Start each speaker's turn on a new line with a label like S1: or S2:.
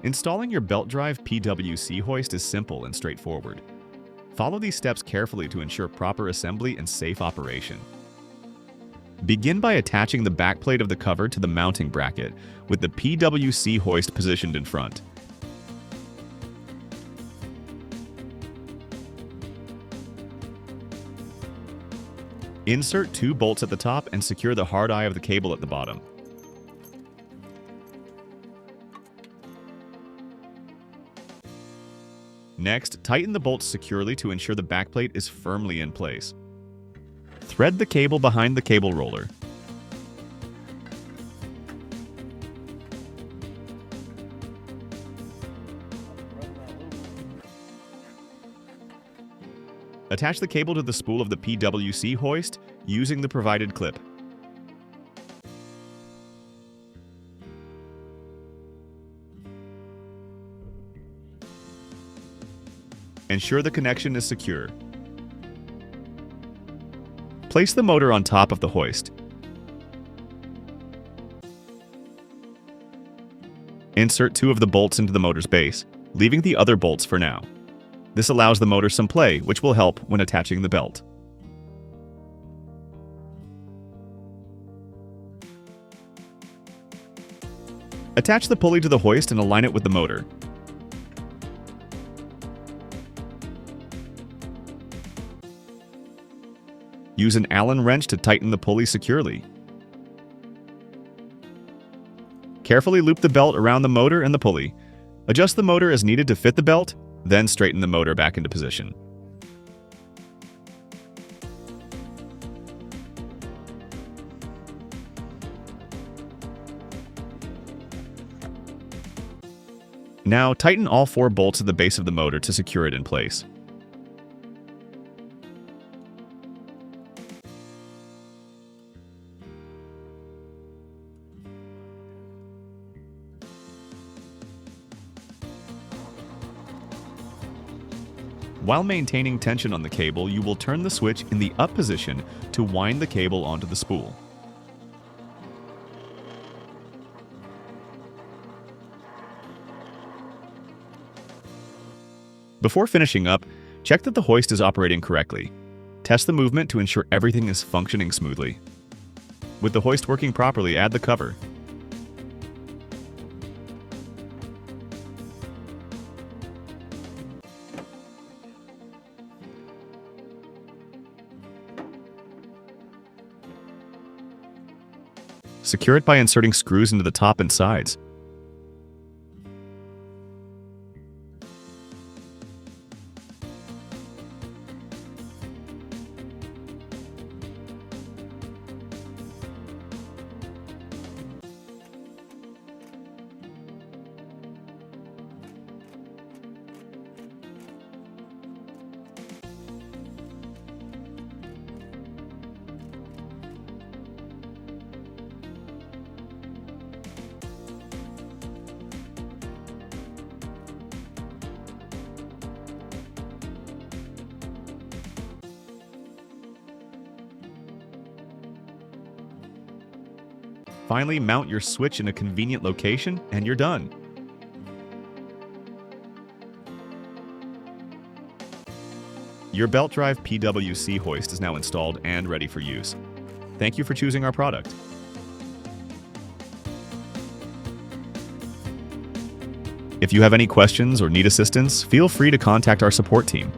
S1: Installing your belt-drive PWC hoist is simple and straightforward. Follow these steps carefully to ensure proper assembly and safe operation. Begin by attaching the backplate of the cover to the mounting bracket, with the PWC hoist positioned in front. Insert 2 bolts at the top and secure the hard eye of the cable at the bottom. Next, tighten the bolts securely to ensure the backplate is firmly in place. Thread the cable behind the cable roller. Attach the cable to the spool of the PWC hoist using the provided clip. Ensure the connection is secure. Place the motor on top of the hoist. Insert 2 of the bolts into the motor's base, leaving the other bolts for now. This allows the motor some play, which will help when attaching the belt. Attach the pulley to the hoist and align it with the motor. Use an Allen wrench to tighten the pulley securely. Carefully loop the belt around the motor and the pulley. Adjust the motor as needed to fit the belt, then straighten the motor back into position. Now, tighten all 4 bolts at the base of the motor to secure it in place. While maintaining tension on the cable, you will turn the switch in the up position to wind the cable onto the spool. Before finishing up, check that the hoist is operating correctly. Test the movement to ensure everything is functioning smoothly. With the hoist working properly, add the cover. Secure it by inserting screws into the top and sides. Finally, mount your switch in a convenient location, and you're done. Your Belt-Drive PWC hoist is now installed and ready for use. Thank you for choosing our product. If you have any questions or need assistance, feel free to contact our support team.